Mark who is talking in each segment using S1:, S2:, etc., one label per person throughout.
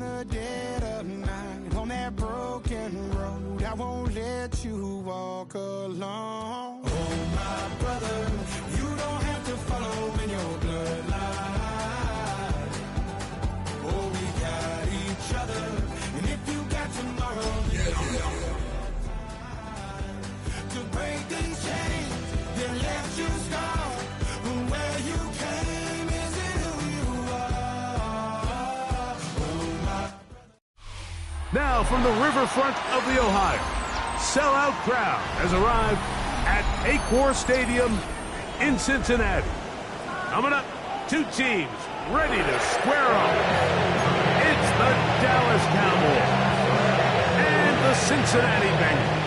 S1: the dead of night on that broken road. I won't let you walk alone. Oh, my brother, you don't have to follow in your bloodline. Oh, we got each other, and if you got tomorrow, to break these chains that left you scarred. Where you came isn't who you are. Oh, my.
S2: Now from the riverfront of the Ohio, sellout crowd has arrived at Acor Stadium in Cincinnati. Coming up, two teams ready to square off. It's the Dallas Cowboys and the Cincinnati Bengals.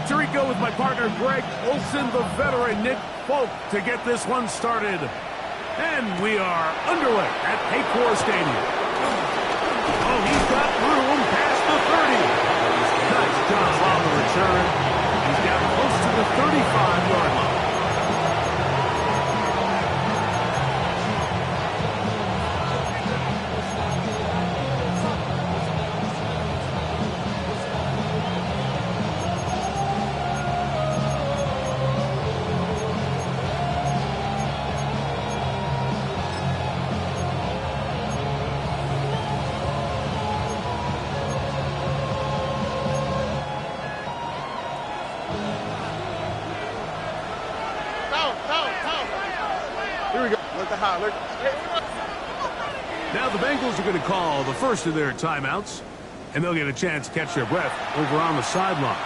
S2: Tirico with my partner Greg Olson, the veteran Nick Folk to get this one started. And we are underway at Acor Stadium. Oh, he's got room past the 30. Nice job on the return. He's down close to the 35-yard line. Now the Bengals are going to call the first of their timeouts, and they'll get a chance to catch their breath over on the sideline.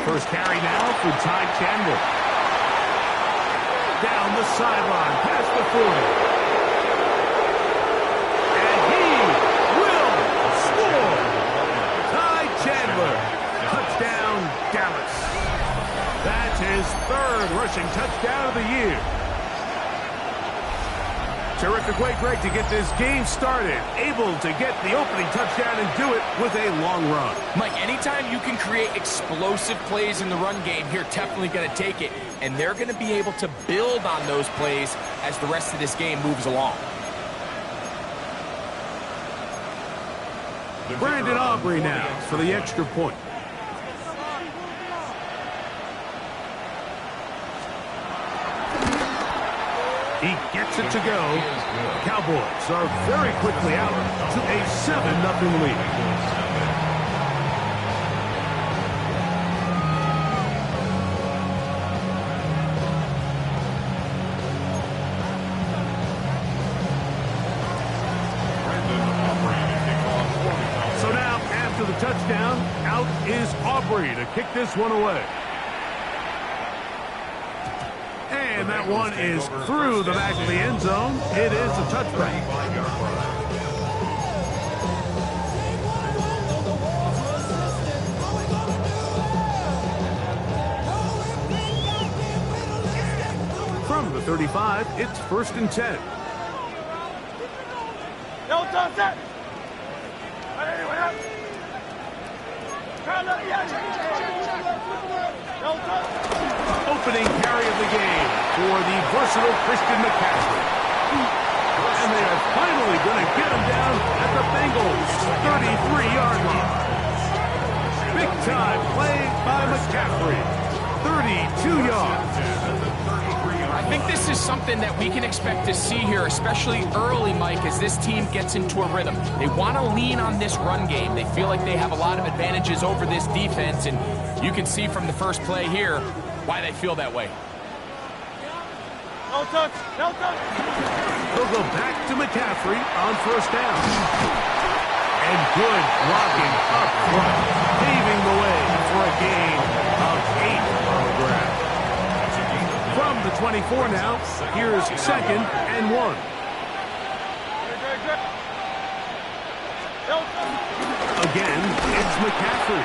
S2: First carry now for Ty Chandler. Down the sideline, past the 40. And he will score. Ty Chandler. Touchdown, Dallas. That's his third rushing touchdown of the year. Terrific way, Greg, to get this game started. Able to get the opening touchdown and do it with a long run.
S3: Mike, anytime you can create explosive plays in the run game, you're definitely going to take it. And they're going to be able to build on those plays as the rest of this game moves along.
S2: Brandon Aubrey now for the extra point. He gets it to go. Cowboys are very quickly out to a 7-0 lead. So now, after the touchdown, out is Aubrey to kick this one away. And that one is through the back of the end zone. It is a touchback. From the 35, it's 1st and 10. Opening carry of the game for the versatile Christian McCaffrey. And they are finally going to get him down at the Bengals' 33-yard line. Big time play by McCaffrey. 32 yards.
S3: this is something that we can expect to see here, especially early, Mike, as this team gets into a rhythm. They want to lean on this run game. They feel like they have a lot of advantages over this defense, and you can see from the first play here why they feel that way.
S4: No touch, no touch.
S2: They'll go back to McCaffrey on first down. And good blocking up front, paving the way for a gain of 8 on the ground. From the 24 now, here's 2nd and 1. Again, it's McCaffrey.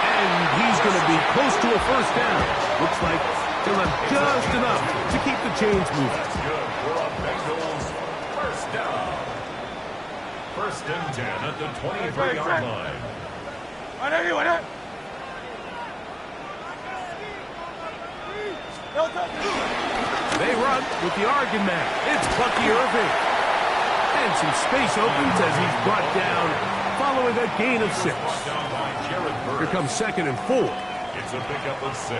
S2: And he's going to be close to a first down. Looks like he'll have just enough to keep the chains moving.
S5: That's good for a Bengals first down. 1st and 10 at the 23-yard line.
S2: They run with the Oregon man. It's Bucky Irving. And some space opens as he's brought down following a gain of 6. Here comes 2nd and 4.
S5: It's a pickup of 6.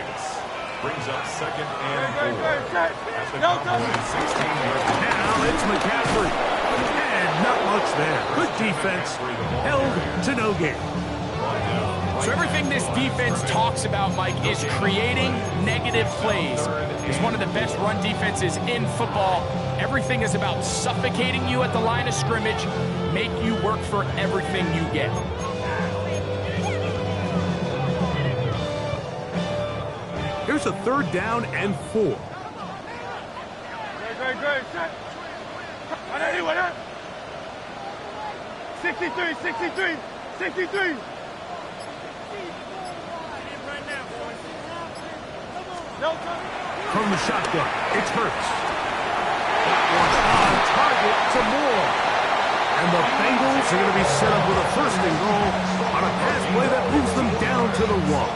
S5: Brings up 2nd and 4. At the combine 16-yard line.
S2: Now it's McCaffrey. And not much there. Good defense. Held to no gain.
S3: So everything this defense talks about, Mike, is creating negative plays. It's one of the best run defenses in football. Everything is about suffocating you at the line of scrimmage, make you work for everything you get.
S2: Here's a 3rd down and 4.
S4: Great. 63.
S2: From the shotgun, it's Hurts. That one on target to Moore. And the Bengals are going to be set up with a 1st and goal on a pass play that moves them down to the 1.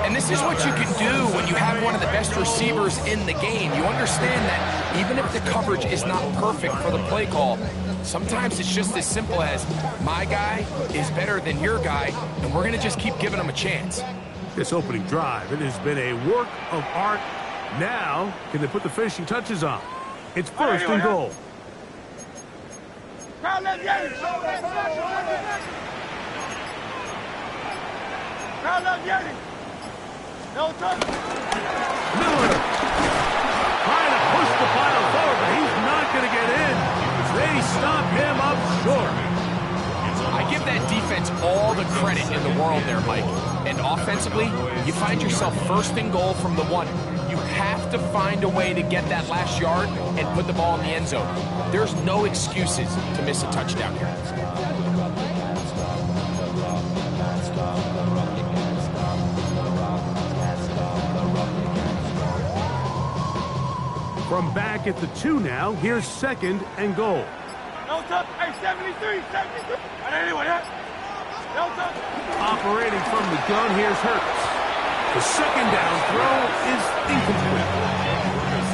S3: And this is what you can do when you have one of the best receivers in the game. You understand that even if the coverage is not perfect for the play call, sometimes it's just as simple as my guy is better than your guy, and we're going to just keep giving him a chance.
S2: This opening drive, it has been a work of art. Now, can they put the finishing touches on? It's 1st and goal.
S4: No touch.
S2: Miller trying to push the pile forward, but he's not going to get in. They stop him up short.
S3: I give that defense all the credit in the world there, Mike. And offensively, you find yourself 1st and goal from the 1. You have to find a way to get that last yard and put the ball in the end zone. There's no excuses to miss a touchdown here.
S2: From back at the 2 now, here's 2nd and goal.
S4: No touch. Hey, 73. No touch.
S2: Operating from the gun, here's Hurts. The 2nd down throw is incomplete.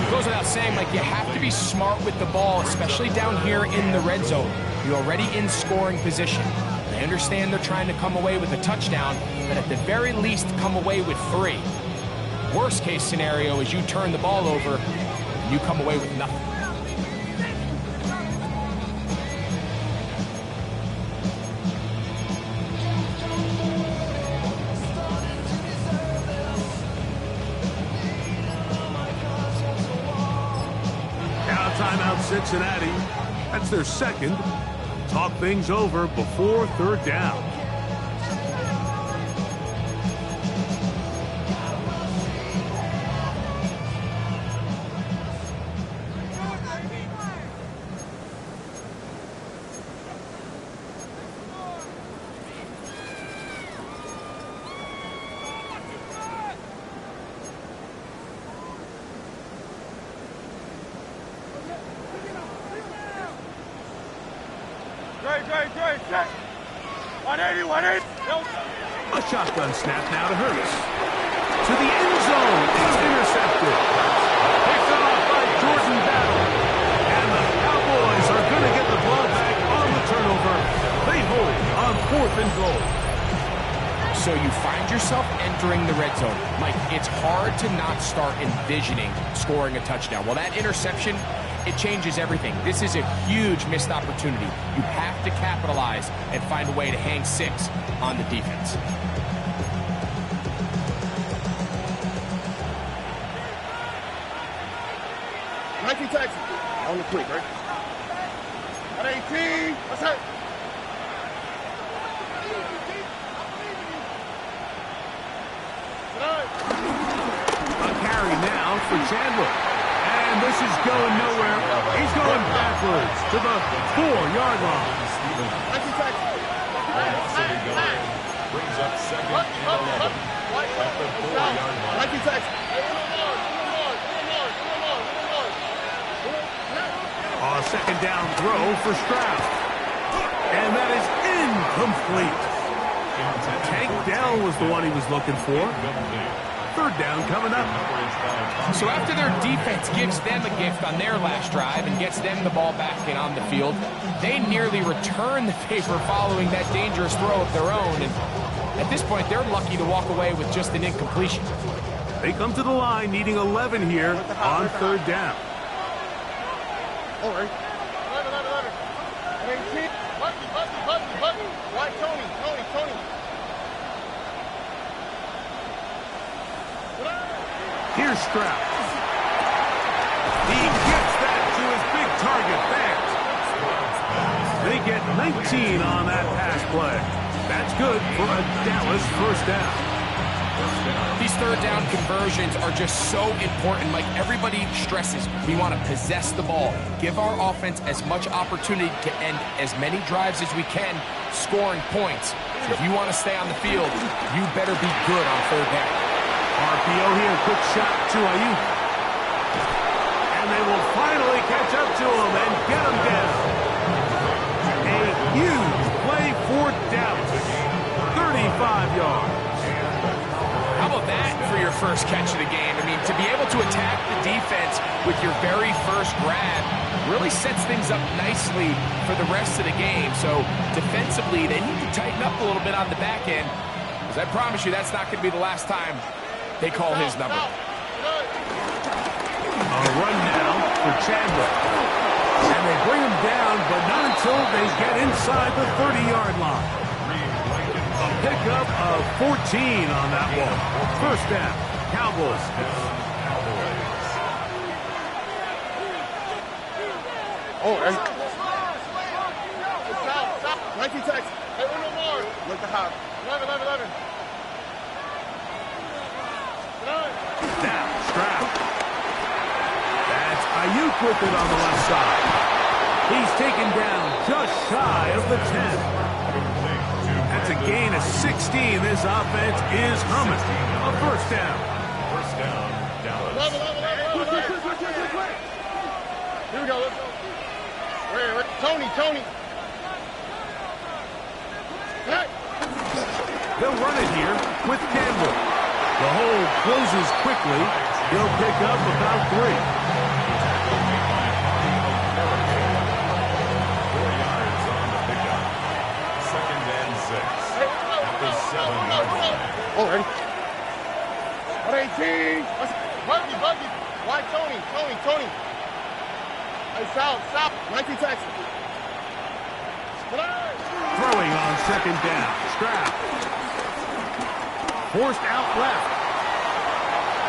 S3: It goes without saying, Mike, you have to be smart with the ball, especially down here in the red zone. You're already in scoring position. I understand they're trying to come away with a touchdown, but at the very least, come away with 3. Worst case scenario is you turn the ball over and you come away with nothing.
S2: Timeout Cincinnati. That's their 2nd. Talk things over before 3rd down.
S4: Great. 180.
S2: A shotgun snap now to Hurts. To the end zone. It's intercepted. Picked off by Jordan Battle. And the Cowboys are going to get the ball back on the turnover. They hold on 4th and goal.
S3: So you find yourself entering the red zone. Mike, it's hard to not start envisioning scoring a touchdown. Well, that interception, it changes everything. This is a huge missed opportunity. You have to capitalize and find a way to hang 6 on the defense.
S4: Nike taxi. On the quick, right? At 18. What's that?
S2: A carry now for Chandler. And this is going nowhere. He's going backwards to the 4-yard line.
S4: Nike taxi.
S5: Brings up 2nd and 11 at the 4-yard line.
S4: Nike taxi.
S2: A 2nd down throw for Stroud. And that is incomplete. Tank Dell was the one he was looking for. 3rd down coming up.
S3: So after their defense gives them a gift on their last drive and gets them the ball back and on the field, they nearly return the favor following that dangerous throw of their own. And at this point, they're lucky to walk away with just an incompletion.
S2: They come to the line needing 11 here on 3rd down.
S4: All right. 18. Button. Why, Tony.
S2: Here's Stroud. He gets that to his big target, Banks. They get 19 on that pass play. That's good for a Dallas 1st down.
S3: These 3rd down conversions are just so important. Like everybody stresses, we want to possess the ball, give our offense as much opportunity to end as many drives as we can, scoring points. So if you want to stay on the field, you better be good on 3rd down.
S2: RPO here, quick shot to Ayuk. And they will finally catch up to him and get him down. A huge play for Dallas. 35 yards.
S3: How about that for your first catch of the game? I mean, to be able to attack the defense with your very first grab really sets things up nicely for the rest of the game. So defensively, they need to tighten up a little bit on the back end, because I promise you that's not going to be the last time they call his number.
S2: A run now for Chandler. And they bring him down, but not until they get inside the 30-yard line. A pickup of 14 on that one. 1st down, Cowboys.
S4: Oh, right. Stop. Nike taxi. Hey, no more. Look the hop. 11.
S2: Now, Stroud. That's Ayuk with it on the left side. He's taken down just shy of the 10. That's a gain of 16. This offense is humming. A 1st down.
S5: 1st down, Dallas.
S4: 11. Here we go. Let's go. Wait. Tony. Hey.
S2: They'll run it here with Campbell. The hole closes quickly. He'll pick up about 3.
S5: 4 yards on the pickup. 2nd and 6 at the 7-yard line.
S4: All right. 18. Buggy. Why, Tony. Hey, stop. Nike taxi.
S2: Throwing on 2nd down. Stroud. Forced out left.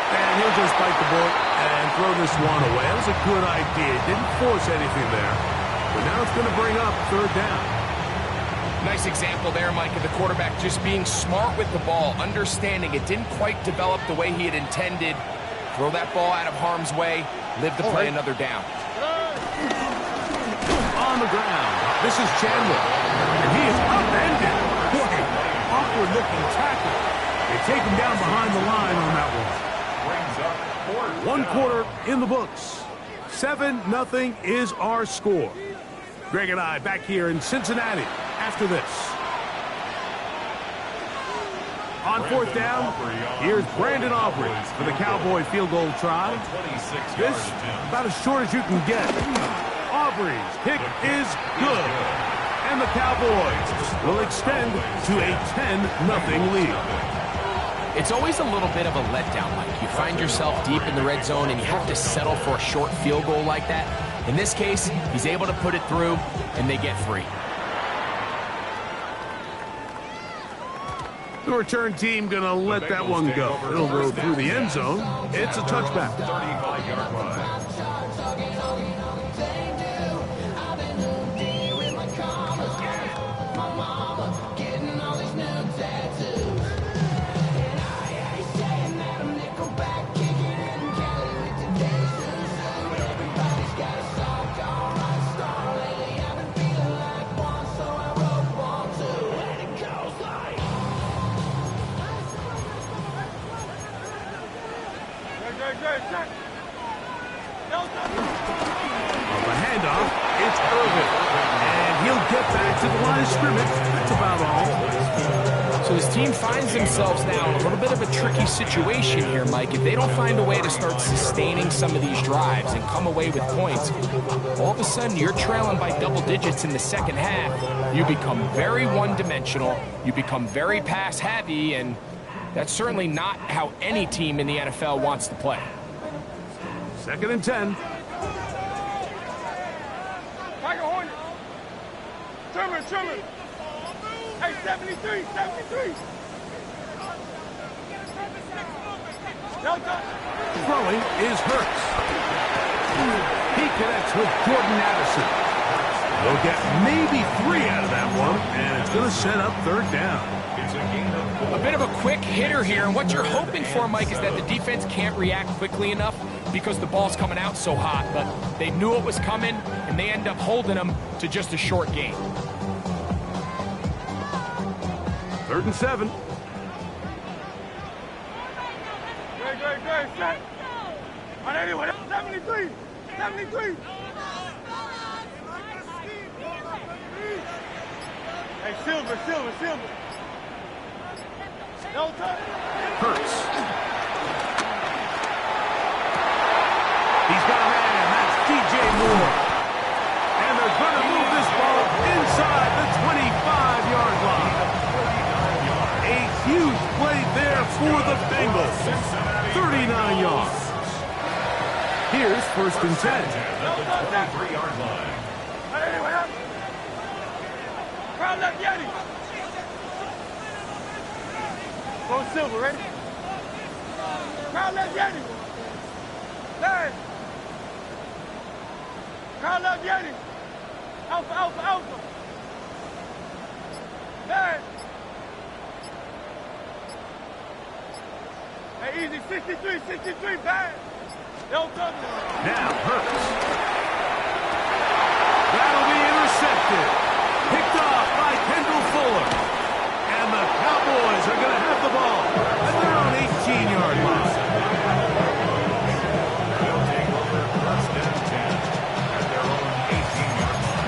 S2: And he'll just bite the bullet and throw this one away. That was a good idea. Didn't force anything there. But now it's going to bring up 3rd down.
S3: Nice example there, Mike, of the quarterback just being smart with the ball, understanding it didn't quite develop the way he had intended. Throw that ball out of harm's way, live to play another down.
S2: On the ground, this is Chandler. And he is upended. Boy, awkward-looking tackle. They take him down behind the line on that one. 1 quarter in the books. 7-0 is our score. Greg and I back here in Cincinnati after this. On 4th down, here's Brandon Aubrey for the Cowboy field goal try. This about as short as you can get. Aubrey's kick is good. And the Cowboys will extend to a 10-0 lead.
S3: It's always a little bit of a letdown, Mike. You find yourself deep in the red zone and you have to settle for a short field goal like that. In this case, he's able to put it through, and they get free.
S2: The return team going to let that one go. It'll go through the end zone. It's a touchback.
S5: 35-yard line.
S2: On the handoff, it's Irvin. And he'll get back to the line of scrimmage. That's about all.
S3: So his team finds themselves now in a little bit of a tricky situation here, Mike. If they don't find a way to start sustaining some of these drives and come away with points, all of a sudden you're trailing by double digits in the second half. You become very one-dimensional. You become very pass-heavy, and that's certainly not how any team in the NFL wants to play.
S2: 2nd and 10.
S4: Tiger Hornet. Trimmer. Hey, 73.
S2: Throwing is Hurts. He connects with Jordan Addison. They'll get maybe 3 out of that one, and it's going to set up 3rd down.
S5: It's a gain of 4.
S3: A bit of a quick hitter here, and what you're hoping for, Mike, is that the defense can't react quickly enough because the ball's coming out so hot, but they knew it was coming, and they end up holding them to just a short gain.
S2: 3rd and 7.
S4: Great, set. On anyone, 73. Hey, Silver. No touch.
S2: Hurts. He's got a man. That's DJ Moore. And they're going to move this ball inside the 25-yard line. A huge play there for the Bengals. 39 yards. Here's 1st and 10.
S5: At the 23-yard line.
S4: Crowd left Yeti. Go Silver, ready? Crowd left Yeti. Hey. Crowd left Yeti. Alpha. Hey. Hey, easy. 63, bad.
S2: Now Hurts. That'll be intercepted. Picked off by Kendall Fuller. And the Cowboys are going to have the ball at their own 18-yard line.
S5: They'll take over 1st and 10 at their own 18-yard line.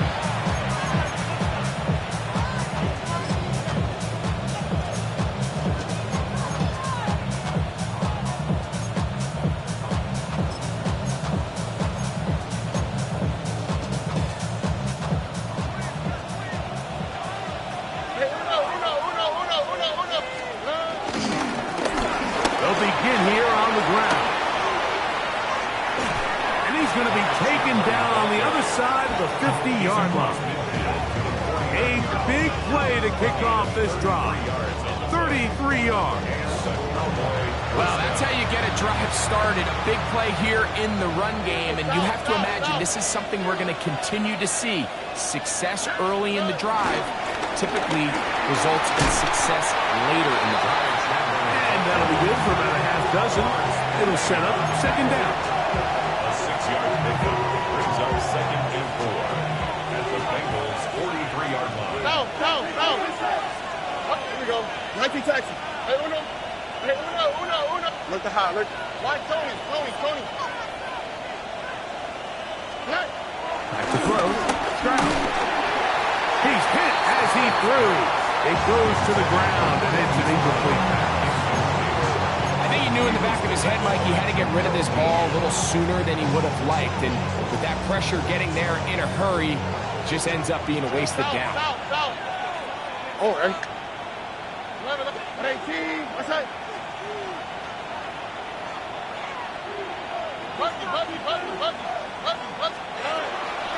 S2: Here on the ground. And he's going to be taken down on the other side of the 50-yard line. A big play to kick off this drive. 33 yards.
S3: Well, that's how you get a drive started. A big play here in the run game, and you have to imagine this is something we're going to continue to see. Success early in the drive typically results in success later in the drive.
S2: And that'll be good for about a half dozen. It'll set up 2nd down.
S5: A 6-yard pickup brings up 2nd and 4 at the Bengals' 43-yard line.
S4: No. Here we go. 19 taxi. Hey, Uno. Look to high. Look. Why Tony?
S2: Back to throw. Stroud. He's hit as he threw. It goes to the ground, and it's an incomplete pass.
S3: I think he knew in the back of his head, Mike, he had to get rid of this ball a little sooner than he would have liked. And with that pressure getting there in a hurry, just ends up being a wasted down.
S4: Oh, and 18. What's that?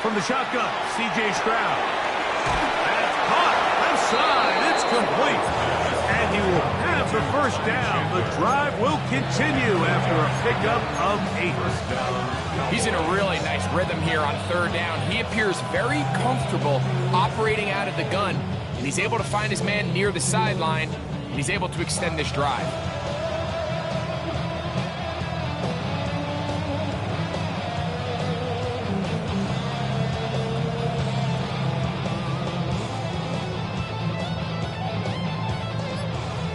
S2: From the shotgun, C.J. Stroud. That's caught. Left side. It's complete. And he will have the first down. The drive will continue after a pickup of 8.
S3: He's in a really nice rhythm here on third down. He appears very comfortable operating out of the gun, and he's able to find his man near the sideline, and he's able to extend this drive.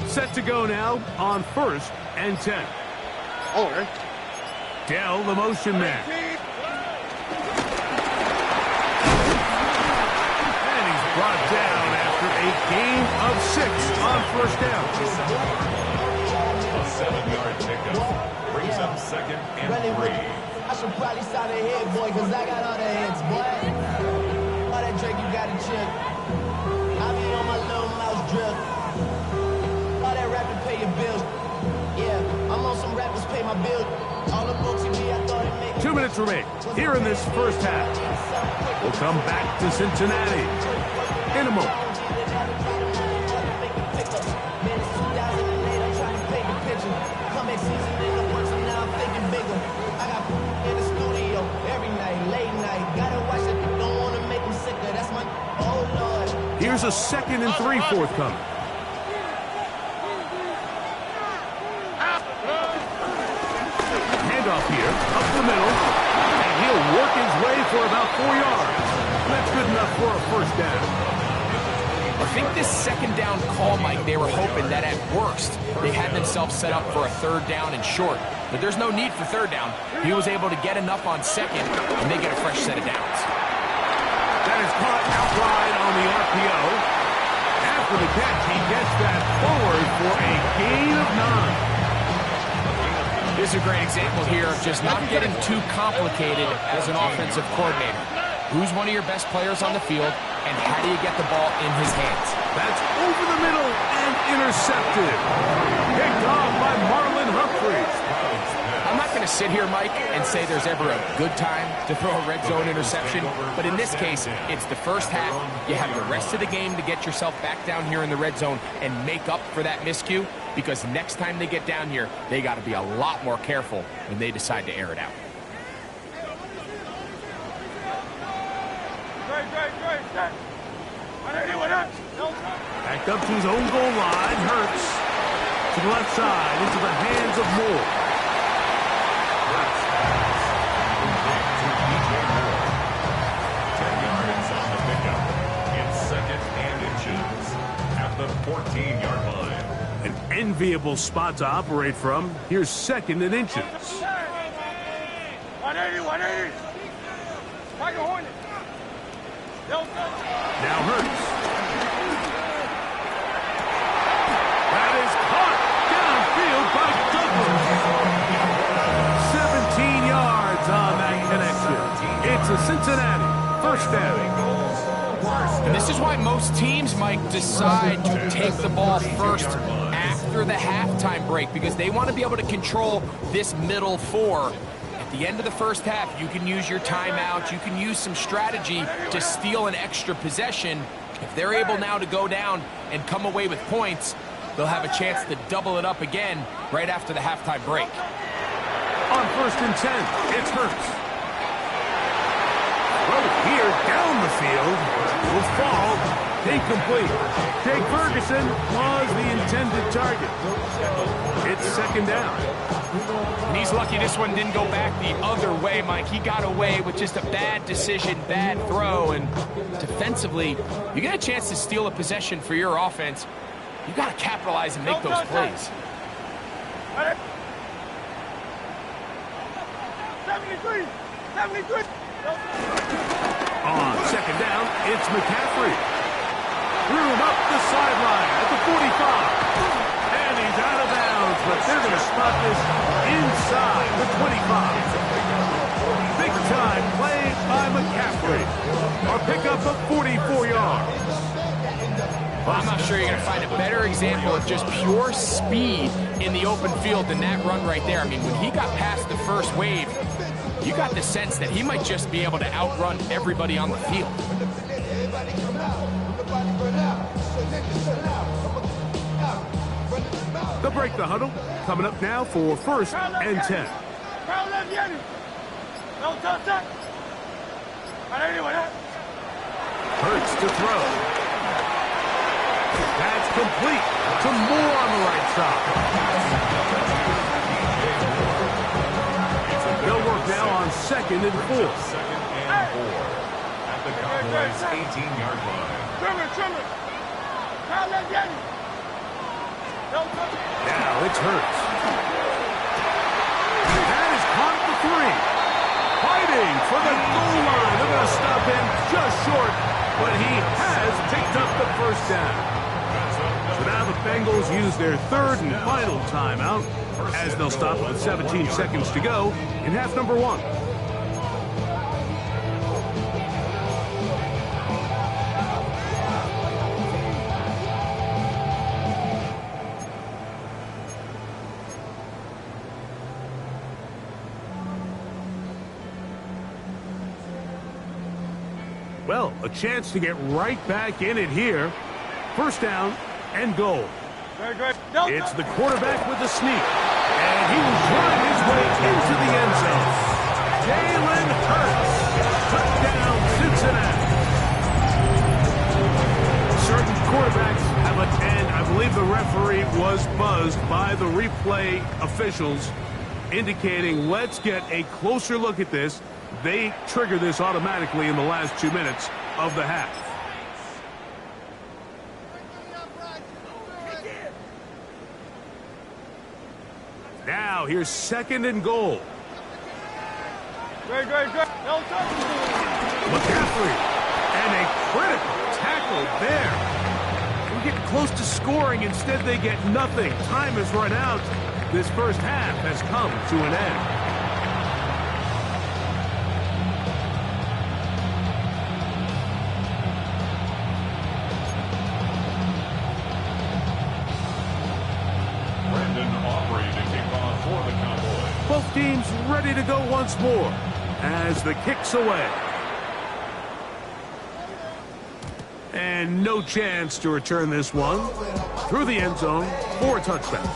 S2: Set to go now on 1st and 10.
S4: All right.
S2: Dell, the motion man. And he's brought down after a gain of 6 on first down.
S5: A 7-yard pickup brings up 2nd and 3.
S6: I should probably start a head, boy, because I got all the heads, boy. All that Drake, you got to chip. I be on my little mouse drip. All that rapping pay your bills. Yeah, I'm on some rappers pay my bills. All the books you be, I thought it made
S2: 2 minutes remain here in this first half. We'll come back to Cincinnati in a moment. Here's a 2nd and 3 forthcoming. Handoff here, up the middle, and he'll work his way for about 4 yards. That's good enough for a first down.
S3: I think this 2nd down call, Mike, they were hoping that at worst they had themselves set up for a 3rd down and short. But there's no need for 3rd down. He was able to get enough on 2nd, and they get a fresh set of downs.
S2: That is caught outside on the RPO. After the catch, he gets that forward for a gain of 9.
S3: This is a great example here of just not getting too complicated as an offensive coordinator. Who's one of your best players on the field, and how do you get the ball in his hands?
S2: That's over the middle and intercepted. Picked off by Marlon Humphreys.
S3: I'm not going to sit here, Mike, and say there's ever a good time to throw a red zone interception, but in this case, it's the first half. You have the rest of the game to get yourself back down here in the red zone and make up for that miscue, because next time they get down here, they got to be a lot more careful when they decide to air it out.
S2: Backed up to his own goal line. Hurts to the left side into the hands of Moore.
S5: 10 yards on the pickup. It's 2nd and inches at the 14-yard line.
S2: An enviable spot to operate from. Here's 2nd and inches.
S4: 180. Michael Hornet.
S2: Now Hurts. That is caught downfield by Douglas. 17 yards on that connection. It's a Cincinnati first down.
S3: And this is why most teams, Mike, decide to take the ball first after the halftime break, because they want to be able to control this middle 4. At the end of the first half, you can use your timeout, you can use some strategy to steal an extra possession. If they're able now to go down and come away with points, they'll have a chance to double it up again right after the halftime break.
S2: On 1st and 10, it's Hurts. Well, here down the field will fall. Incomplete. Jake Ferguson was the intended target. It's 2nd down.
S3: And he's lucky this one didn't go back the other way, Mike. He got away with just a bad decision, bad throw, and defensively, you get a chance to steal a possession for your offense. You got to capitalize and make those plays.
S4: 73.
S2: On 2nd down, it's McCaffrey. Threw him up the sideline at the 45. And he's out of bounds, but they're going to spot this inside the 25. Big time play by McCaffrey. A pickup of 44 yards.
S3: Well, I'm not sure you're going to find a better example of just pure speed in the open field than that run right there. I mean, when he got past the first wave, you got the sense that he might just be able to outrun everybody on the field.
S2: They'll break the huddle. Coming up now for 1st and 10. Hurts to throw. That's complete. To Moore on the right side. They'll work now on 2nd and 4.
S5: 2nd and 4 at the Cowboys' 18-yard line.
S2: Now it's Hurts. That is caught at the 3. Fighting for the goal line. They're going to stop him just short, but he has picked up the 1st down. So now the Bengals use their 3rd and final timeout as they'll stop with 17 seconds to go in half number 1. Well, a chance to get right back in it here. 1st down and goal. It's the quarterback with the sneak. And he will drive his way into the end zone. Jalen Hurts. Touchdown, Cincinnati. Certain quarterbacks have a 10. I believe the referee was buzzed by the replay officials, indicating let's get a closer look at this. They trigger this automatically in the last 2 minutes of the half. Now here's 2nd and goal. McCaffrey, and a critical tackle there. We're getting close to scoring. Instead, they get nothing. Time has run out. This 1st half has come to an end. Both teams ready to go once more as the kick's away. And no chance to return this one through the end zone for a touchdown.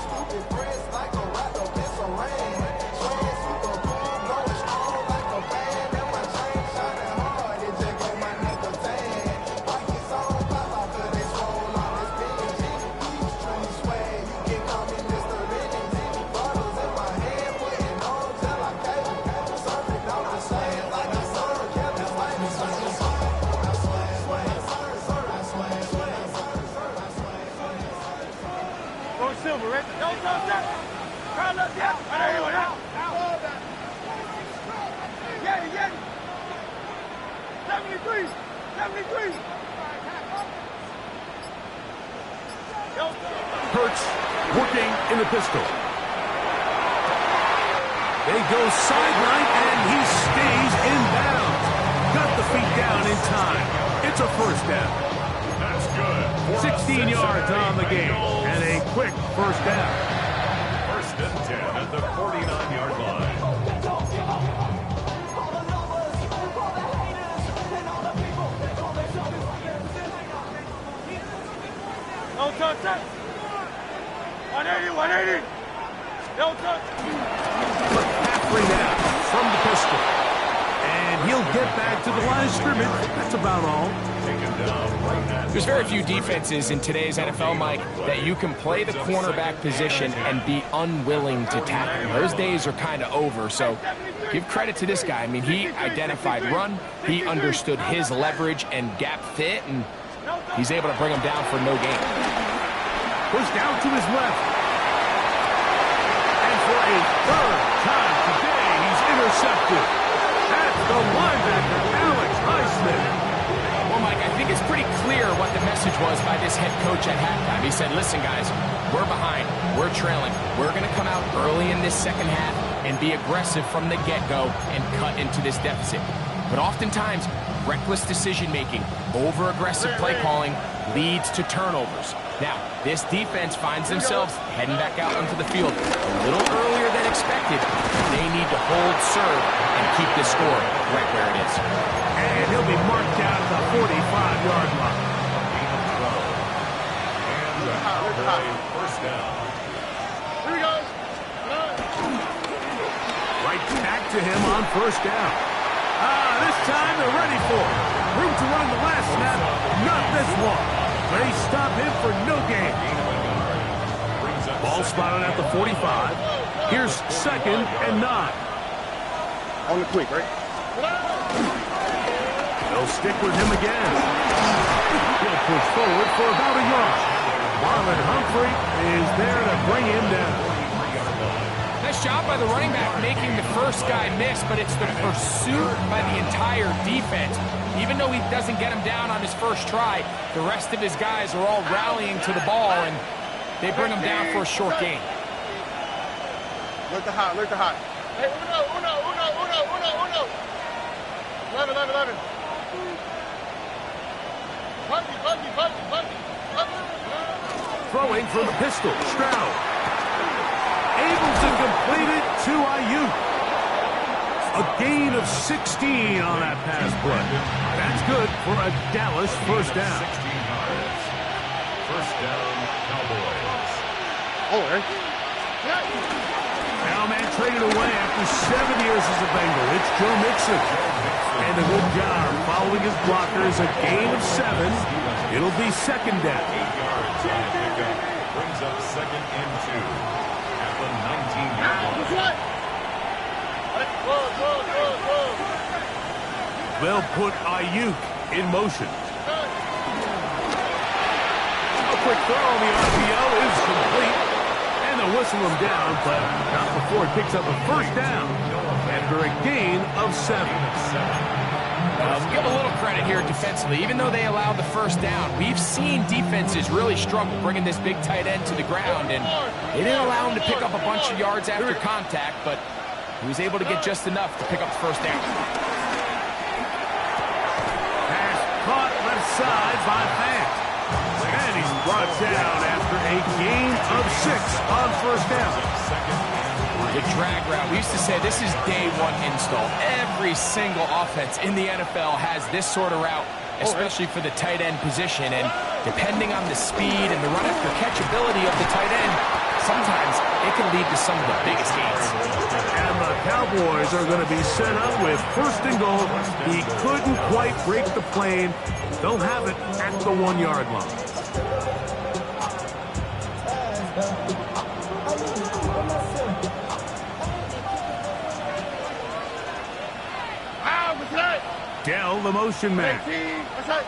S2: Hurts working in the pistol. They go sideline, and he stays in bounds. Got the feet down in time. It's a 1st down.
S5: That's good.
S2: 16 yards on the game, and a quick 1st down.
S5: 1st and 10 at the 49-yard line.
S4: No touch. 180. No touch.
S2: McCaffrey now from the pistol. And he'll get back to the line of scrimmage. That's about all.
S3: There's very few defenses in today's NFL, Mike, that you can play the cornerback position and be unwilling to tackle. Those days are kind of over, so give credit to this guy. I mean, he identified run, he understood his leverage and gap fit, and he's able to bring him down for no gain.
S2: Pushed out to his left. And for a 3rd time today, he's intercepted. That's the linebacker, Alex Highsmith.
S3: Well, Mike, I think it's pretty clear what the message was by this head coach at halftime. He said, listen, guys, we're behind. We're trailing. We're going to come out early in this 2nd half and be aggressive from the get-go and cut into this deficit. But oftentimes, reckless decision-making, over-aggressive play calling leads to turnovers. Now, this defense finds themselves heading back out onto the field a little earlier than expected. They need to hold serve and keep this score right where it is.
S2: And he'll be marked down at the 45-yard line.
S5: First down.
S4: Here we go.
S2: Right back to him on first down. This time they're ready for it. Room to run the last snap, not this one. They stop him for no gain. Ball spotted at the 45. Here's 2nd and 9.
S4: On the quick, right?
S2: They'll stick with him again. He'll push forward for about a yard. Marlon Humphrey is there to bring him down.
S3: Nice job by the running back making the first guy miss, but it's the pursuit by the entire defense. Even though he doesn't get him down on his first try, the rest of his guys are all rallying to the ball, and they bring him down for a short gain.
S4: Look the hot, look the hot. Hey, uno. 11.
S2: Throwing from the pistol, Stroud. Able to complete it to Ayuk. A gain of 16 on that pass play. That's good for a Dallas first down.
S5: 16 yards. First down, Cowboys.
S4: Oh, Eric.
S2: Now man traded away after 7 years as a Bengal. It's Joe Mixon. And a good job following his blockers. A gain of 7. It'll be second down.
S5: 8 yards on the pickup. Brings up 2nd and 2. At the 19-yard line.
S2: They'll put Ayuk in motion. A quick throw on the RPO is complete. And they'll whistle him down, but not before it picks up a first down after a gain of 7.
S3: We'll give a little credit here defensively. Even though they allowed the first down, we've seen defenses really struggle bringing this big tight end to the ground, and they didn't allow him to pick up a bunch of yards after contact, but he was able to get just enough to pick up the first down.
S2: Pass caught left side by Fant. And he's brought down after a gain of 6 on first down.
S3: The drag route. We used to say this is day one install. Every single offense in the NFL has this sort of route, especially for the tight end position. And depending on the speed and the run after catch ability of the tight end, sometimes it can lead to some of the biggest gains.
S2: And the Cowboys are going to be set up with first and goal. He couldn't quite break the plane. They'll have it at the 1-yard line. Dell, the motion man. He's got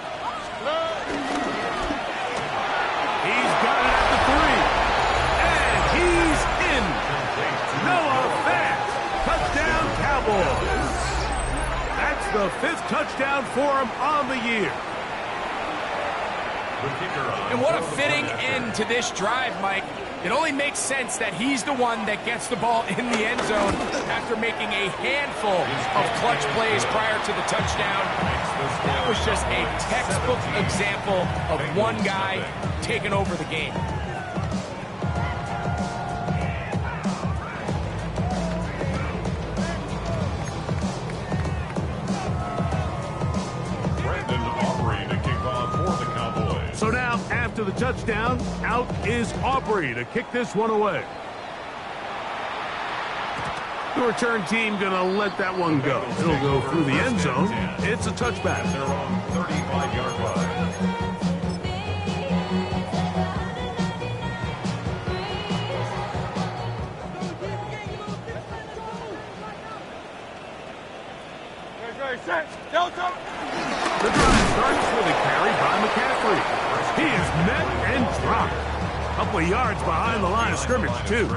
S2: it at the 3. And he's in. Noah Fant. Touchdown, Cowboys. That's the 5th touchdown for him on the year.
S3: And what a fitting end to this drive, Mike. It only makes sense that he's the one that gets the ball in the end zone after making a handful of clutch plays prior to the touchdown. That was just a textbook example of one guy taking over the game.
S2: So now, after the touchdown, out is Aubrey to kick this one away. The return team going to let that one go. It'll go through the end zone. It's a touchback.
S5: They're on 35-yard line.
S2: The drive starts with a carry by McCaffrey. He is met and dropped. A couple of yards behind the line of scrimmage, too.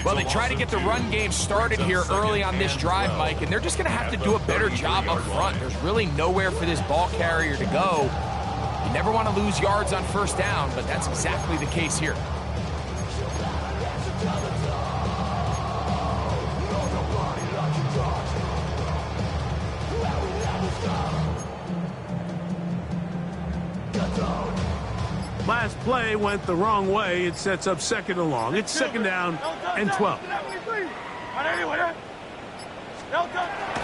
S3: Well, they try to get the run game started here early on this drive, Mike, and they're just going to have to do a better job up front. There's really nowhere for this ball carrier to go. You never want to lose yards on first down, but that's exactly the case here.
S2: Last play went the wrong way. It sets up second and long. It's second down and 12.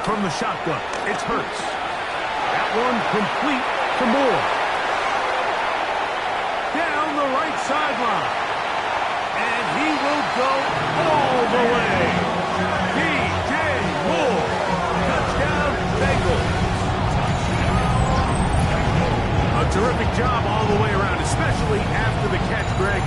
S2: from the shotgun. It's Hurts. That one complete for Moore. Down the right sideline. And he will go all the way. DJ Moore. Touchdown, Bengals. A terrific job all the way around, especially after the catch, Greg,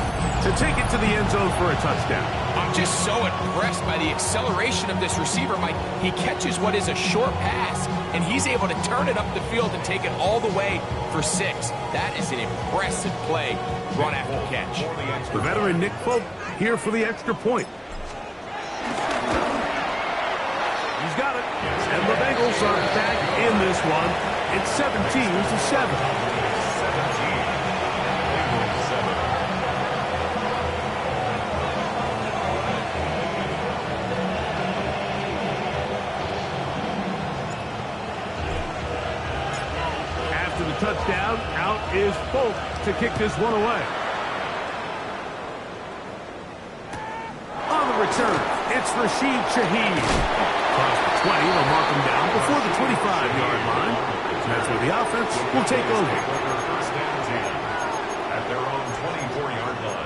S2: to take it to the end zone for a touchdown.
S3: I'm just so impressed by the acceleration of this receiver, Mike. He catches what is a short pass, and he's able to turn it up the field and take it all the way for 6. That is an impressive play, run after catch.
S2: The veteran Nick Folk here for the extra point. He's got it. And the Bengals are back in this one. It's 17-7. Touchdown, out is Folk to kick this one away. On the return, it's Rashid Shaheed. Across the 20, they'll mark him down before the 25-yard line. And that's where the offense will take over.
S5: First and 10 at their own 24-yard line.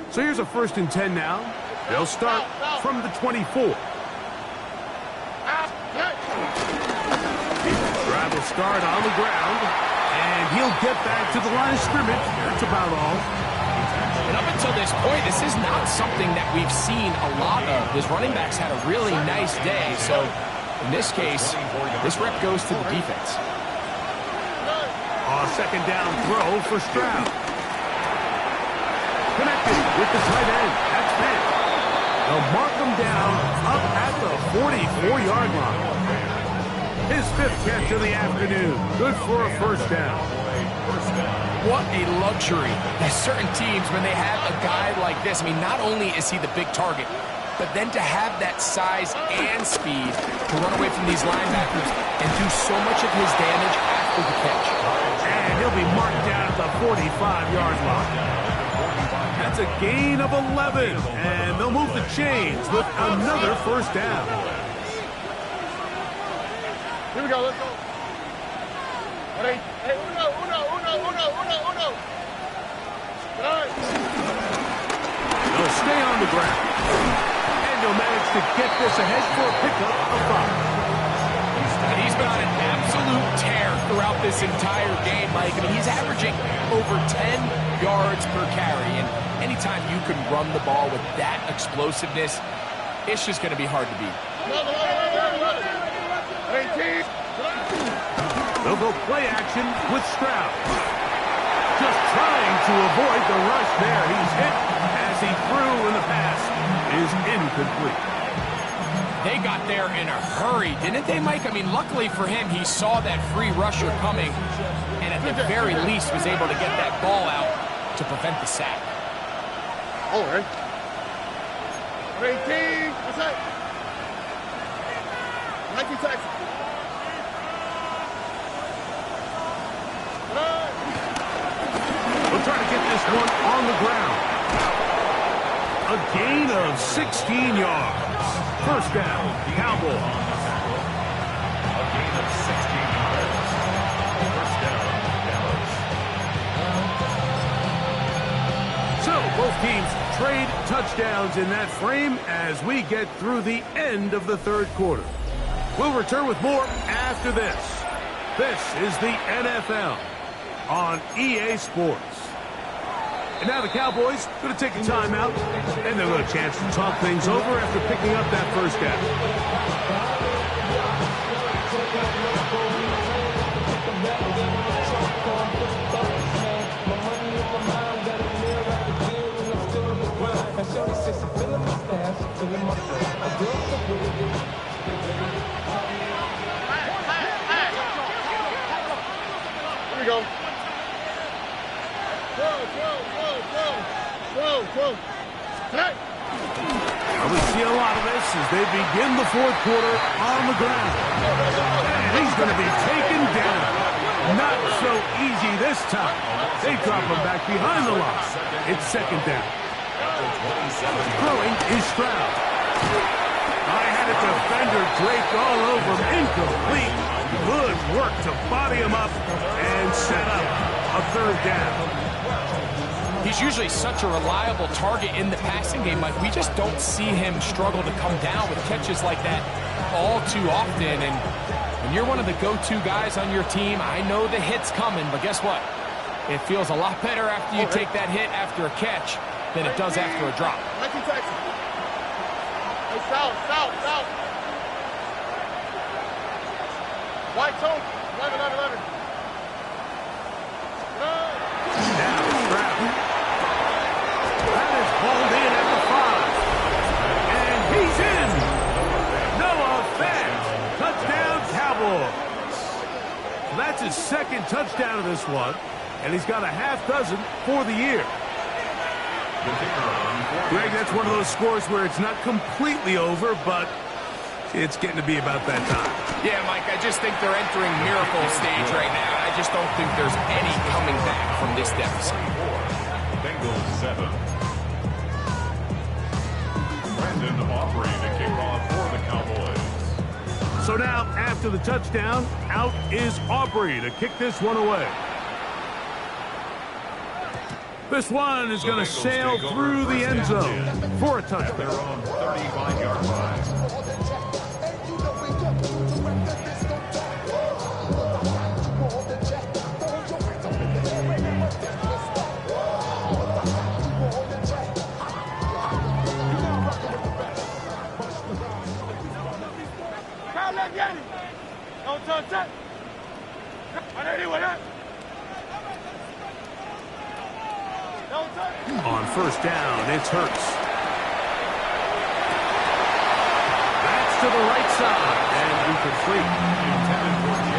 S2: So here's a 1st and 10 now. They'll start from the 24. Drive will start on the ground, and he'll get back to the line of scrimmage. That's about all.
S3: And up until this point, this is not something that we've seen a lot of. His running backs had a really nice day, so in this case, this rep goes to the defense.
S2: A 2nd down throw for Stroud. Connected with the tight end. That's Penn. They'll mark him down up at the 44-yard line. His 5th catch of the afternoon. Good for a 1st down.
S3: What a luxury. There's certain teams, when they have a guy like this, I mean, not only is he the big target, but then to have that size and speed to run away from these linebackers and do so much of his damage after the catch.
S2: And he'll be marked down at the 45-yard line. That's a gain of 11, and they'll move the chains with another 1st down.
S4: Here we go, let's go. Hey, uno. Right.
S2: They'll stay on the ground, and they'll manage to get this ahead for a pickup of 5.
S3: And he's been on an absolute tear throughout this entire game, Mike. I mean, he's averaging over 10 yards per carry, and anytime you can run the ball with that explosiveness, it's just going to be hard to beat.
S2: They'll go play action with Stroud. Just trying to avoid the rush there. He's hit as he threw, and the pass is incomplete.
S3: They got there in a hurry, didn't they, Mike? I mean, luckily for him, he saw that free rusher coming, and at the very least was able to get that ball out to prevent the sack.
S4: All right. 18. What's that? Nike taxi.
S2: We'll try to get this one on the ground. A gain of 16 yards. 1st down, Cowboys.
S5: A gain of 16 yards. 1st down, Dallas.
S2: So both teams trade touchdowns in that frame as we get through the end of the 3rd quarter. We'll return with more after this. This is the NFL on EA Sports. And now the Cowboys going to take a timeout, and they'll get a chance to talk things over after picking up that 1st down.
S4: Here we go. Whoa. Hey.
S2: Well, we see a lot of this as they begin begin the fourth quarter on the ground. And he's going to be taken down. Not so easy this time. They drop him back behind the line. It's second down. Throwing is Stroud. I had a defender draped all over him. Incomplete. Good work to body him up and set up a third down.
S3: He's usually such a reliable target in the passing game, Mike. We just don't see him struggle to come down with catches like that all too often. And when you're one of the go-to guys on your team, I know the hit's coming, but guess what? It feels a lot better after you take that hit after a catch than it does after a drop.
S4: Hey, south. White tone. 11.
S2: Now Stroud. That is pulled in at the 5. And he's in. Noah Fant. Touchdown, Cowboys. So that's his second touchdown of this one. And he's got a half dozen for the year. Greg, that's one of those scores where it's not completely over, but it's getting to be about that time.
S3: Yeah, Mike, I just think they're entering miracle stage right now. I just don't think there's any coming back from this deficit.
S5: Bengals 7. Brandon Aubrey to kick off for the Cowboys.
S2: So now, after the touchdown, out is Aubrey to kick this one away. This one is going to sail through the end zone for a touchdown.
S5: They're on 35-yard line.
S2: On first down, it's Hurts. That's to the right side, and incomplete.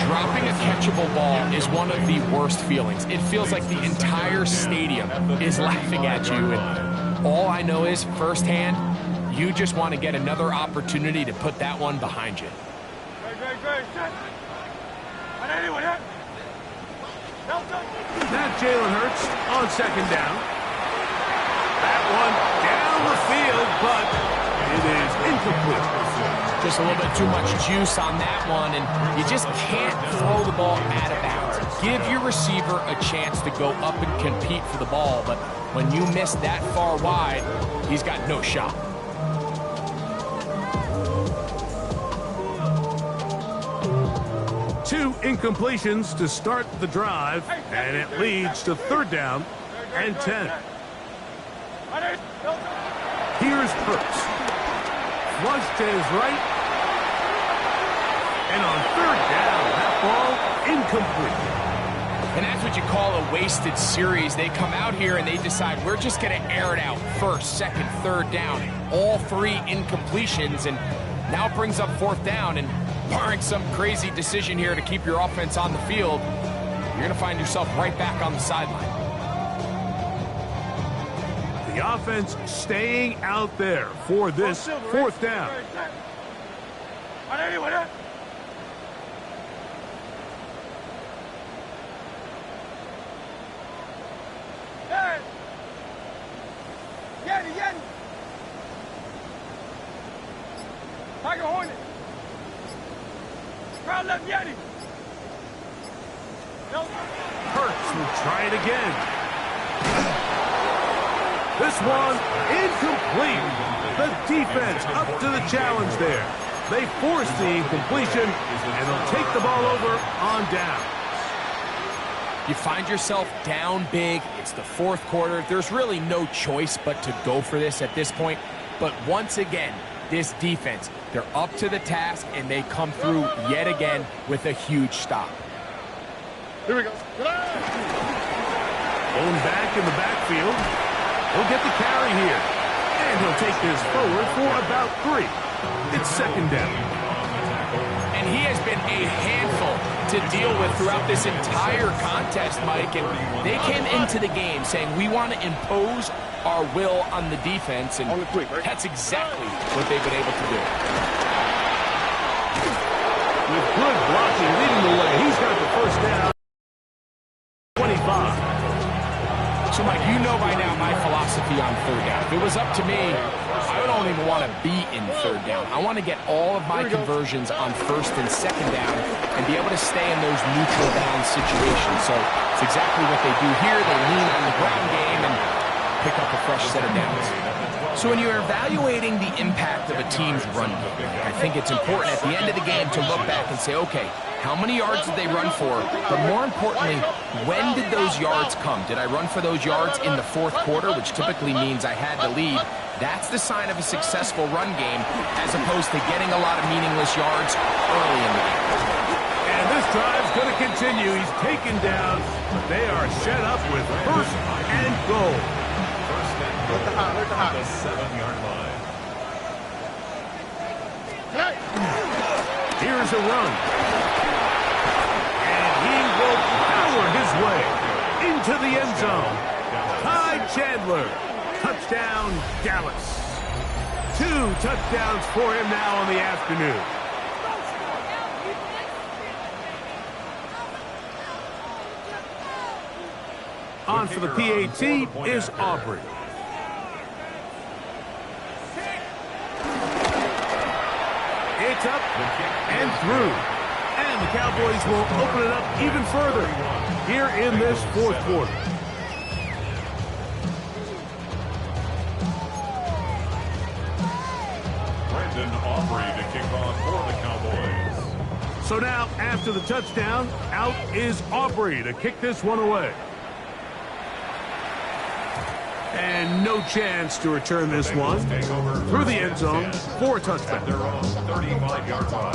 S3: Dropping a catchable ball is one of the worst feelings. It feels like the entire stadium is laughing at you, and all I know is, firsthand, you just want to get another opportunity to put that one behind you.
S2: Now Jalen Hurts on second down. That one down the field, but it is incomplete.
S3: Just a little bit too much juice on that one, and you just can't throw the ball out of bounds. Give your receiver a chance to go up and compete for the ball, but when you miss that far wide, he's got no shot.
S2: Two incompletions to start the drive, and it leads to third down and 10. Here's Hurts. Flush to his right. And on third down, that ball incomplete.
S3: And that's what you call a wasted series. They come out here and they decide, we're just going to air it out. First, second, third down. All three incompletions, and now it brings up fourth down, and barring some crazy decision here to keep your offense on the field, you're going to find yourself right back on the sideline.
S2: The offense staying out there for this fourth down.
S7: Tiger Hornet. Crowd left Yeti.
S2: Hurts will try it again. This one incomplete. The defense up to the challenge there. They force the incompletion, and they'll take the ball over on down.
S3: You find yourself down big. It's the fourth quarter. There's really no choice but to go for this at this point. But once again, this defense, they're up to the task, and they come through yet again with a huge stop.
S4: Here we go.
S2: Bone back in the backfield. He'll get the carry here. And he'll take this forward for about 3. It's second down.
S3: And he has been a handful to deal with throughout this entire contest, Mike. And they came into the game saying, we want to impose our will on the defense. And that's exactly what they've been able to do. was up to me, I don't even want to be in third down. I want to get all of my conversions on first and second down and be able to stay in those neutral down situations. So it's exactly what they do here. They lean on the ground game and pick up a fresh set of downs. So when you're evaluating the impact of a team's run game, I think it's important at the end of the game to look back and say, okay, how many yards did they run for? But more importantly, when did those yards come? Did I run for those yards in the fourth quarter, which typically means I had the lead? That's the sign of a successful run game, as opposed to getting a lot of meaningless yards early in the game.
S2: And this drive's going to continue. He's taken down, but they are set up with first and goal.
S5: First and goal at the 7-yard line.
S2: Here's a run. And he will power his way into the end zone. Ty Chandler. Touchdown, Dallas. 2 touchdowns for him now on the afternoon. On for the PAT is Aubrey. It's up and through. And the Cowboys will open it up even further here in this fourth quarter.
S5: Aubrey to kick off for the Cowboys.
S2: So now, after the touchdown, out is Aubrey to kick this one away. And no chance to return this one through the end zone for a touchdown.
S5: Their own 35-yard line.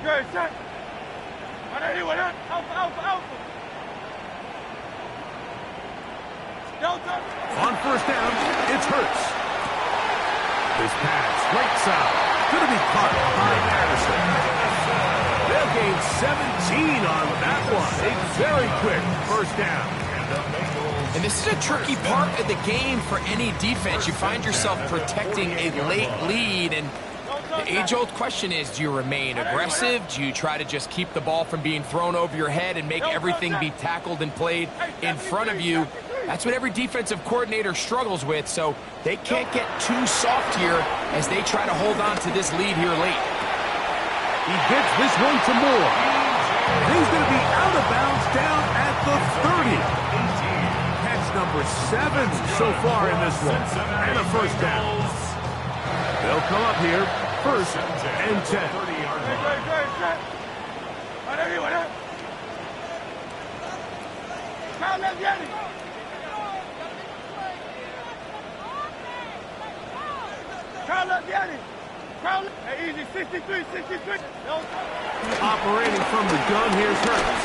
S7: Good. Set. Alpha. Delta.
S2: On first down, it's Hurts. This pass, right side, going to be caught by Madison. They'll gain 17 on that one. A very quick first down.
S3: And this is a tricky part of the game for any defense. You find yourself protecting a late lead, and the age-old question is, do you remain aggressive? Do you try to just keep the ball from being thrown over your head and make everything be tackled and played in front of you? That's what every defensive coordinator struggles with, so they can't get too soft here as they try to hold on to this lead here late.
S2: He gets this one to Moore. He's going to be out of bounds down at the 30. Catch number 7 so far in this one. And a first down. They'll come up here first and 10.
S7: Easy, 63.
S2: Operating from the gun, here's Hurts.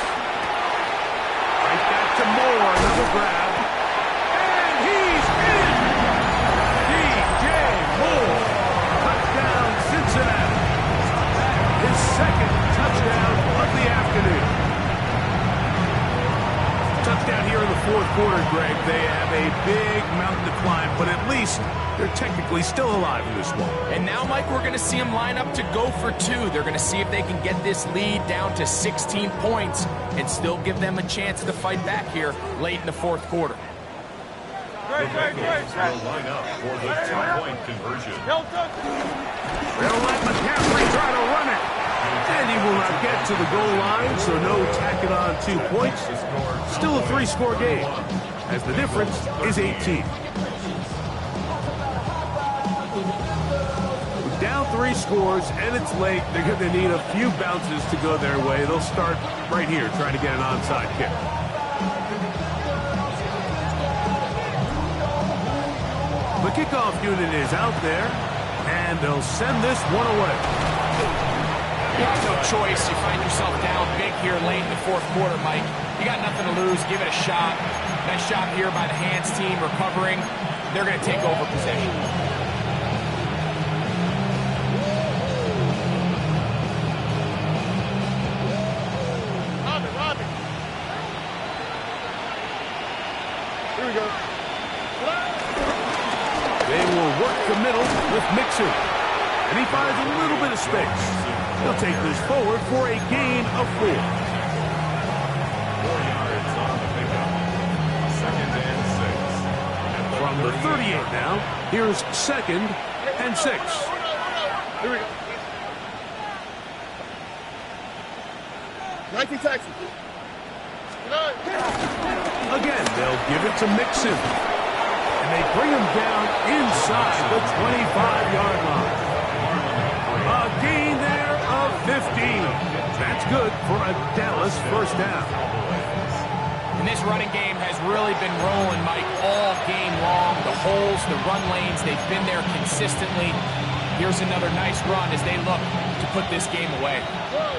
S2: Right back to Moore, another grab. And he's in! DJ Moore. Touchdown, Cincinnati. His second touchdown of the afternoon. Touchdown here in the fourth quarter, Greg. They have a big mountain to climb, but at least they're technically still alive in this one.
S3: And now, Mike, we're going to see them line up to go for 2. They're going to see if they can get this lead down to 16 points and still give them a chance to fight back here late in the fourth quarter.
S5: The Bengals will line up for the 2-point conversion.
S2: They'll let McCaffrey try to run it. And he will not get to the goal line, so no tacking on 2 points. Still a 3-score game, as the difference is 18. Down 3 scores, and it's late. They're going to need a few bounces to go their way. They'll start right here, trying to get an onside kick. The kickoff unit is out there, and they'll send this one away.
S3: You have no choice. You find yourself down big here late in the fourth quarter, Mike. You got nothing to lose. Give it a shot. Nice job here by the hands team recovering. They're going to take over possession.
S4: Here we go.
S2: They will work the middle with Mixon. And he finds a little bit of space. He'll take this forward for a gain of 4.
S5: 4 yards on the pickup. 2nd and 6.
S2: From the 38 now, here's 2nd and 6.
S4: Here we go. 19 taxi.
S2: Again, they'll give it to Mixon. And they bring him down inside the 25-yard line. A gain there of 15. That's good for a Dallas first down.
S3: And this running game has really been rolling, Mike, all game long. The holes, the run lanes, they've been there consistently. Here's another nice run as they look to put this game away.
S4: Whoa.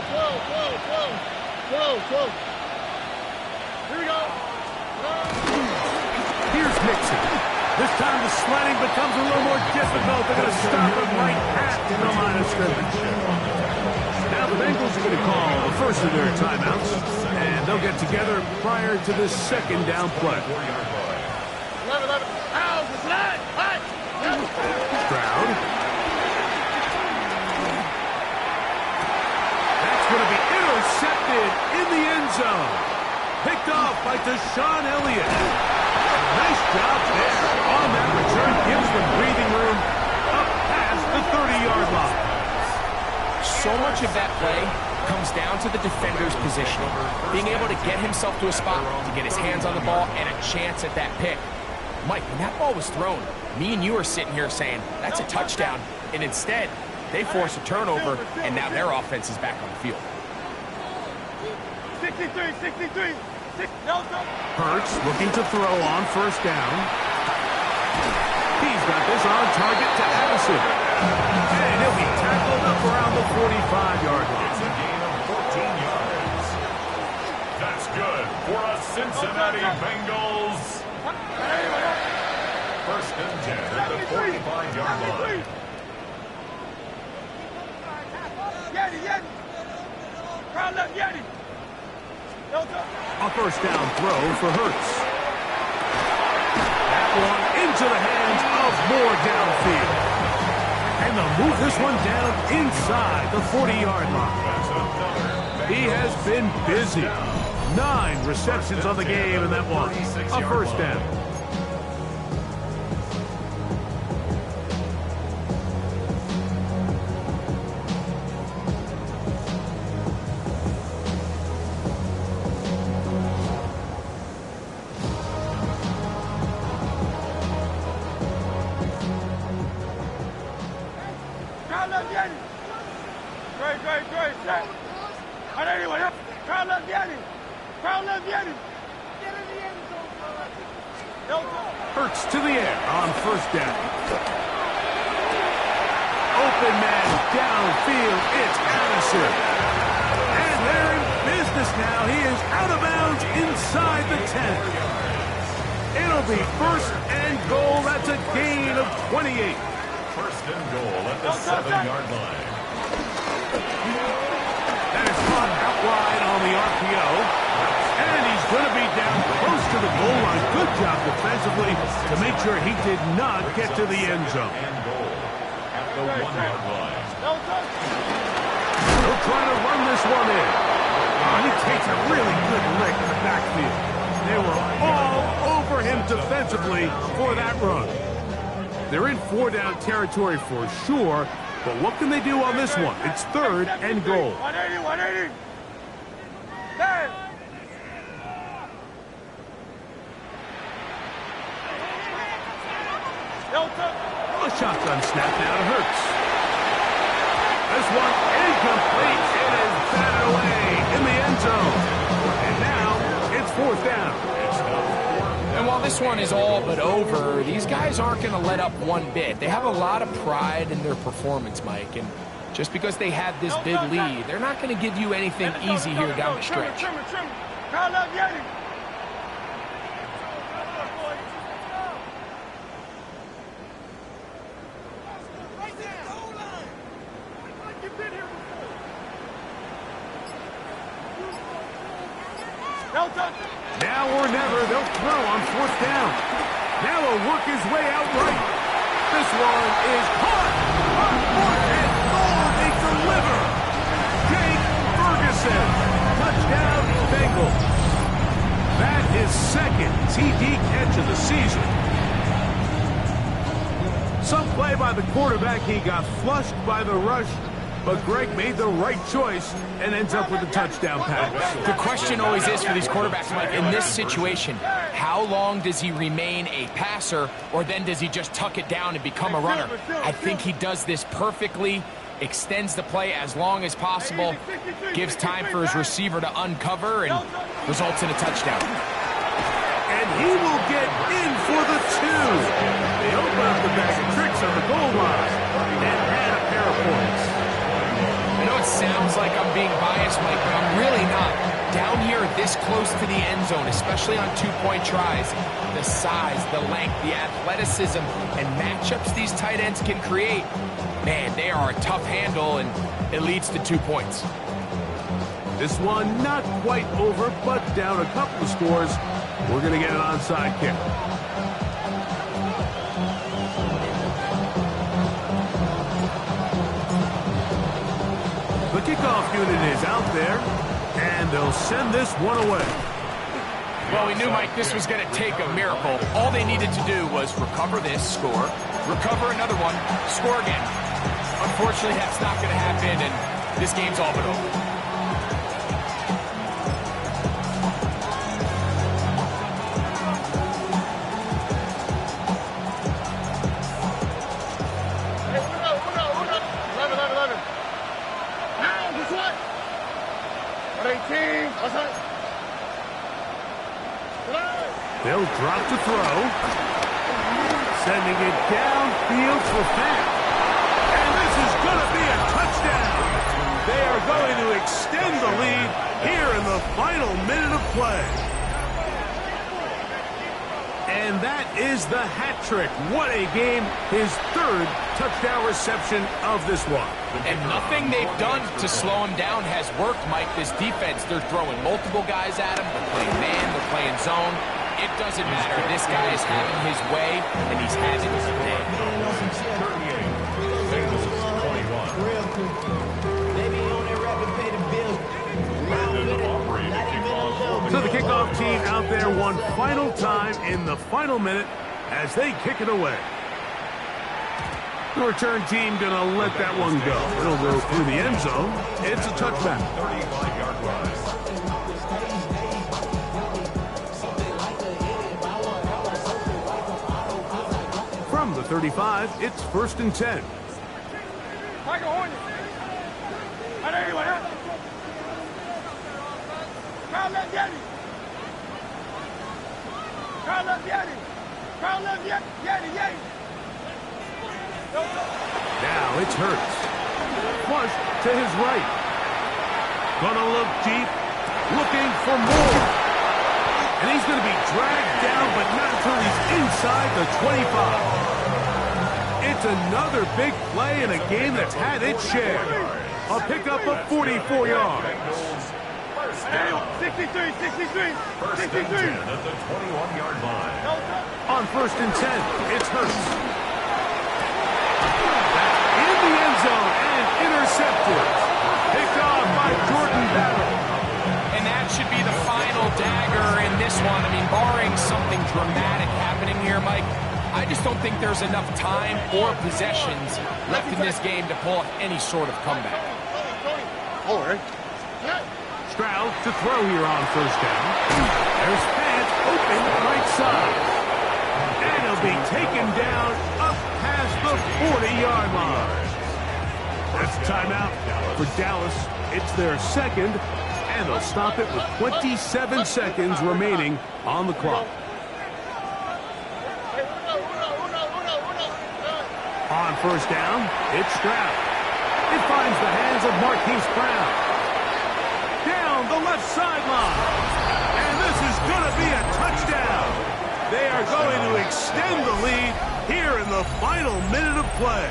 S4: Here we go.
S2: Here's Mixon. This time the sledding becomes a little more difficult. They're going to stop him right at the line of scrimmage. Now the Bengals are going to call the first of their timeouts, and they'll get together prior to this 2nd down play.
S4: 11. Ow, the flag.
S2: Stroud. That's going to be intercepted in the end zone. Picked off by Deshaun Elliott. Nice job there on that return. Gives them breathing room up past the 30-yard line.
S3: So much of that play comes down to the defender's positioning. Being able to get himself to a spot, to get his hands on the ball, and a chance at that pick. Mike, when that ball was thrown, me and you are sitting here saying, that's a touchdown. And instead, they force a turnover, and now their offense is back on the field.
S7: 63.
S2: Hurts looking to throw on first down. He's got this on target to Addison. And he'll be tackled up around the 45-yard line.
S5: It's a gain of 14 yards. That's good for a Cincinnati Bengals. 1st and 10 at the 45-yard line.
S7: Yeti. Crowd left, Yeti.
S2: A first down throw for Hurts. That one into the hands of Moore downfield. And they'll move this one down inside the 40-yard line. He has been busy. 9 receptions on the game, and that one a first down.
S7: Great. Set. On anyone. Crowd left, Yeti. Get in the end zone,
S2: Hurts to the air on first down. Open man downfield. It's Addison. And they're in business now. He is out of bounds inside the 10. It'll be 1st and goal. That's a gain of 28.
S5: 1st and goal at the 7-yard line.
S2: That is caught out wide on the RPO. And he's going to be down close to the goal line. Good job defensively to make sure he did not get to the end zone.
S5: And goal at the 1-yard line.
S2: They'll try to run this one in. He takes a really good lick in the backfield. They were all over him defensively for that run. They're in 4-down territory for sure, but what can they do on this one? It's 3rd and goal.
S7: 180. Hey!
S2: A shotgun snap now to Hurts. This one incomplete. It is batted away in the end zone. And now it's 4th down.
S3: And while this one is all but over, these guys aren't going to let up one bit. They have a lot of pride in their performance, Mike. And just because they have this big lead, they're not going to give you anything easy here down the stretch.
S7: Crowd left, Yeti.
S2: Now or never, they'll throw on 4th down. Now he'll work his way out right. This one is caught. On 4th and goal, they deliver. Wilson. Touchdown, Bengals. That is second TD catch of the season. Some play by the quarterback. He got flushed by the rush, but Greg made the right choice and ends up with a touchdown pass.
S3: The question always is for these quarterbacks, Mike, in this situation, how long does he remain a passer, or then does he just tuck it down and become a runner? I think he does this perfectly, extends the play as long as possible, gives time for his receiver to uncover, and results in a touchdown.
S2: And he will get in for the 2. They open up the bag of tricks on the goal line and add a pair of points.
S3: I know it sounds like I'm being biased, Mike, but I'm really not. Down here this close to the end zone, especially on 2-point tries, the size, the length, the athleticism, and matchups these tight ends can create, man, they are a tough handle, and it leads to 2 points.
S2: This one not quite over, but down a couple of scores. We're going to get an onside kick. The kickoff unit is out there, and they'll send this one away.
S3: Well, we knew, Mike, this was going to take a miracle. All they needed to do was recover this, score, recover another one, score again. Unfortunately, that's not going to happen, and this game's all but over.
S2: They'll drop to throw. Sending it downfield for Fat. And this is going to be a touchdown. They are going to extend the lead here in the final minute of play. And that is the hat trick. What a game. His 3rd touchdown reception of this one.
S3: And nothing they've done to slow him down has worked, Mike. This defense, they're throwing multiple guys at him. They're playing man, they're playing zone. It doesn't matter. This guy is having his way, and he's having his day.
S6: 38.
S2: So the kickoff team out there one final time in the final minute as they kick it away. The return team going to let that one go. It'll go through the end zone. It's a touchback.
S5: 35-yard line.
S2: From the 35, it's 1st and 10. Now it's Hurts. Flush to his right. Gonna look deep, looking for more. And he's going to be dragged down, but not until he's inside the 25. It's another big play in a game that's had its share. A pickup of 44 yards.
S7: 63.
S5: First and 10 at the 21-yard line.
S2: On 1st and 10, it's Hurts. In the end zone and intercepted. Picked off by Jordan Battle.
S3: And that should be the final dagger in this one. I mean, barring something dramatic happening here, Mike, I just don't think there's enough time or possessions left in this game to pull off any sort of comeback.
S2: Stroud to throw here on 1st down. There's Fant open right side. And he'll be taken down up past the 40-yard line. That's a timeout for Dallas. It's their 2nd, and they'll stop it with 27 seconds remaining on the clock. On 1st down, it's Stroud. It finds the hands of Marquise Brown. Down the left sideline. And this is going to be a touchdown. They are going to extend the lead here in the final minute of play.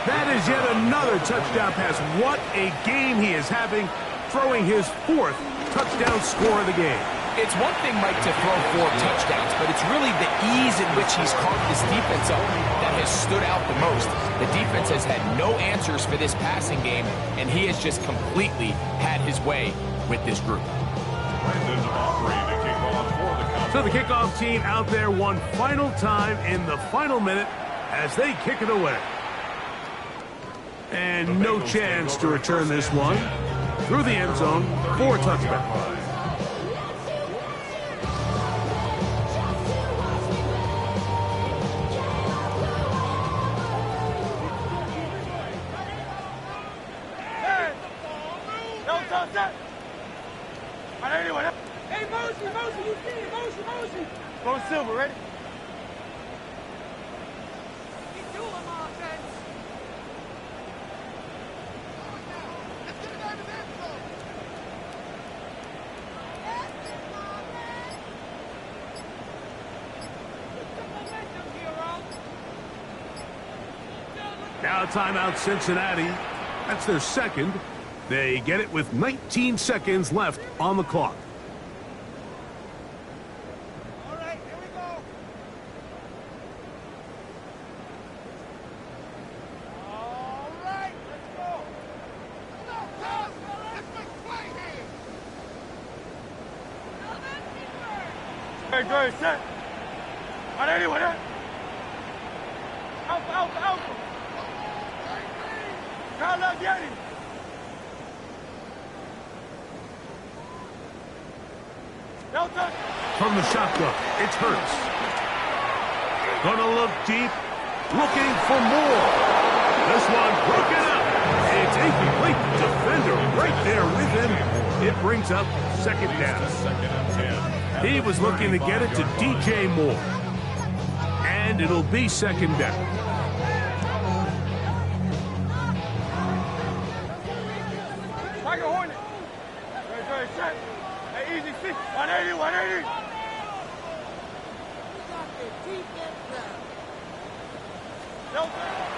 S2: That is yet another touchdown pass. What a game he is having, throwing his 4th touchdown score of the game.
S3: It's one thing, Mike, to throw 4 touchdowns, but it's really the ease in which he's carved this defense up that has stood out the most. The defense has had no answers for this passing game, and he has just completely had his way with this group.
S2: So the kickoff team out there one final time in the final minute as they kick it away. And no chance to return this one through the end zone for a touchback.
S7: Hey, Mosey, you see it, Mosey. Go Silver, ready? He's doing offense. Let's get it out of that zone.
S2: Now timeout Cincinnati. That's their second. They get it with 19 seconds left on the clock.
S7: All right, here we go. All right, let's go. Let's make play here. Hey, go, set. On anyone, Alpha. Kyle out, Yanni.
S2: From the shotgun, it's Hurts. Gonna look deep, looking for more. This one broken up. It's incomplete. Defender right there with him. It brings up second down. He was looking to get it to DJ Moore. And it'll be second down.
S7: Tiger Hornet. Very set. Hey, easy 6. 180.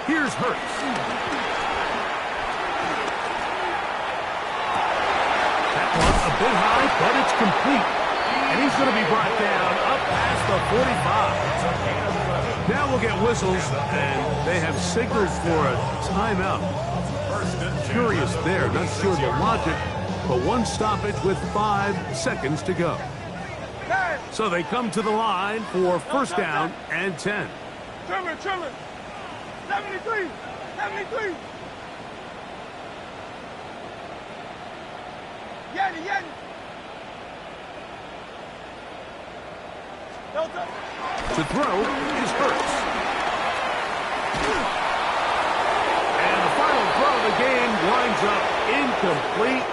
S2: Here's Hurts. That one's a bit high, but it's complete. And he's going to be brought down up past the 45. Now we'll get whistles, and they have signaled for a timeout. Curious there, not sure the logic, but one stoppage with 5 seconds to go. So they come to the line for first down and 10.
S7: Trimmer. 73. Yanni.
S2: To throw is Hurts. And the final throw of the game winds up incomplete.